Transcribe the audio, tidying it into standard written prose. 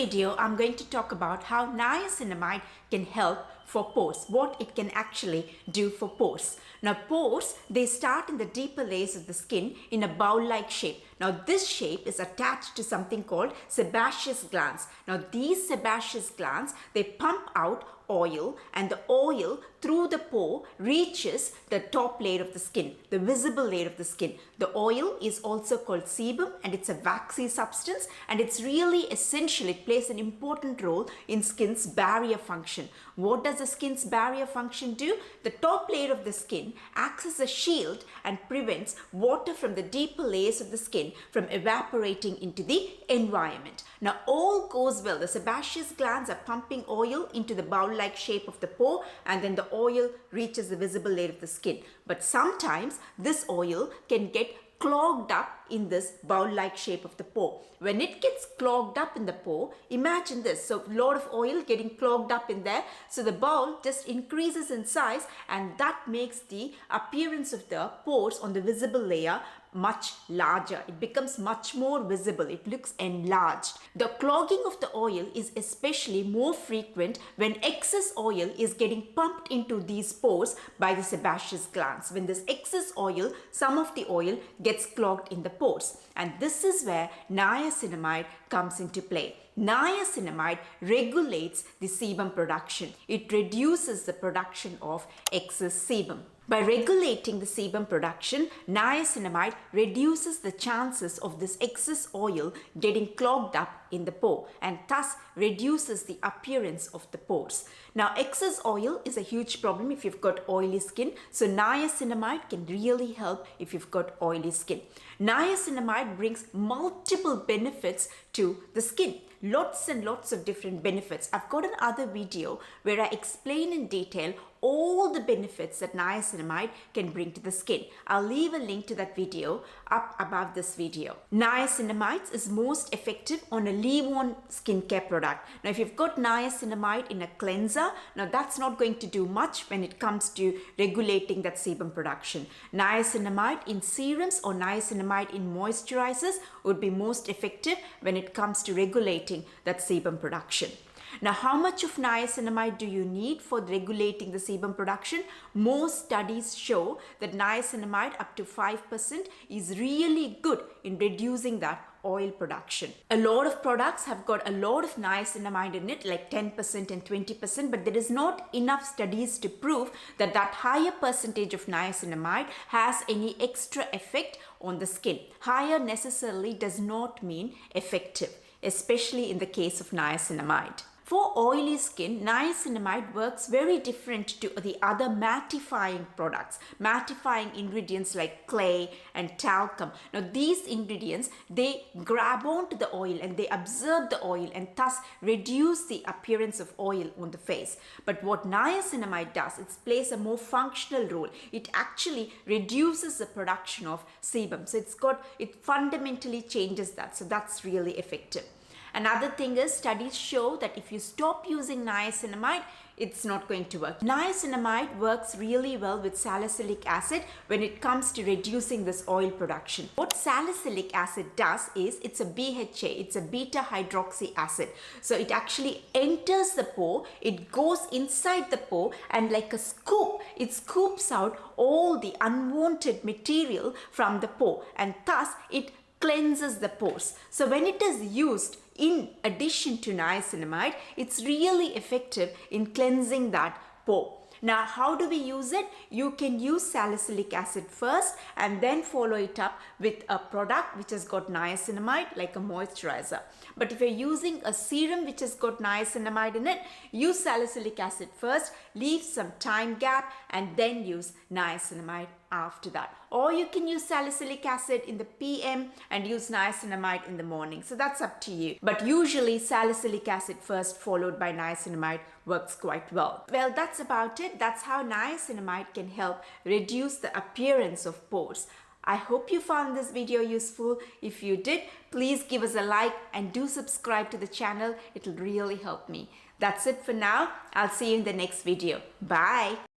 video, I'm going to talk about how niacinamide can help for pores, what it can actually do for pores. Now pores, they start in the deeper layers of the skin in a bowl-like shape. Now this shape is attached to something called sebaceous glands. Now these sebaceous glands, they pump out oil, and the oil through the pore reaches the top layer of the skin, the visible layer of the skin. The oil is also called sebum, and it's a waxy substance, and it's really essential. It plays an important role in skin's barrier function. What does the skin's barrier function do? The top layer of the skin acts as a shield and prevents water from the deeper layers of the skin from evaporating into the environment. Now all goes well. The sebaceous glands are pumping oil into the bowl-like shape of the pore, and then the oil reaches the visible layer of the skin. But sometimes this oil can get clogged up in this bowl-like shape of the pore. When it gets clogged up in the pore, imagine this. So a lot of oil getting clogged up in there. So the bowl just increases in size, and that makes the appearance of the pores on the visible layer much larger. It becomes much more visible. It looks enlarged. The clogging of the oil is especially more frequent when excess oil is getting pumped into these pores by the sebaceous glands. When this excess oil, some of the oil gets clogged in the pores. And this is where niacinamide comes into play. Niacinamide regulates the sebum production. It reduces the production of excess sebum. By regulating the sebum production, niacinamide reduces the chances of this excess oil getting clogged up in the pore, and thus reduces the appearance of the pores. Now excess oil is a huge problem if you've got oily skin, so niacinamide can really help if you've got oily skin. Niacinamide brings multiple benefits to the skin. Lots and lots of different benefits. I've got another video where I explain in detail all the benefits that niacinamide can bring to the skin. I'll leave a link to that video up above this video. Niacinamide is most effective on a leave-on skincare product. Now if you've got niacinamide in a cleanser, now that's not going to do much when it comes to regulating that sebum production. Niacinamide in serums or niacinamide in moisturizers would be most effective when it comes to regulating that sebum production. Now, how much of niacinamide do you need for regulating the sebum production? Most studies show that niacinamide up to 5% is really good in reducing that oil production. A lot of products have got a lot of niacinamide in it, like 10% and 20%, but there is not enough studies to prove that that higher percentage of niacinamide has any extra effect on the skin. Higher necessarily does not mean effective, especially in the case of niacinamide. For oily skin, niacinamide works very different to the other mattifying products, mattifying ingredients like clay and talcum. Now these ingredients, they grab onto the oil and they absorb the oil and thus reduce the appearance of oil on the face. But what niacinamide does, it plays a more functional role. It actually reduces the production of sebum. So it fundamentally changes that. So that's really effective. Another thing is, studies show that if you stop using niacinamide, it's not going to work. Niacinamide works really well with salicylic acid when it comes to reducing this oil production. What salicylic acid does is, it's a BHA, it's a beta hydroxy acid. So it actually enters the pore, it goes inside the pore, and like a scoop, it scoops out all the unwanted material from the pore, and thus it cleanses the pores. So when it is used in addition to niacinamide, it's really effective in cleansing that pore. Now, how do we use it? You can use salicylic acid first and then follow it up with a product which has got niacinamide, like a moisturizer. But if you're using a serum which has got niacinamide in it, use salicylic acid first, leave some time gap, and then use niacinamide after that. Or you can use salicylic acid in the PM and use niacinamide in the morning. So that's up to you. But usually salicylic acid first followed by niacinamide works quite well. Well, that's about it. That's how niacinamide can help reduce the appearance of pores. I hope you found this video useful. If you did, please give us a like and do subscribe to the channel. It'll really help me. That's it for now. I'll see you in the next video. Bye.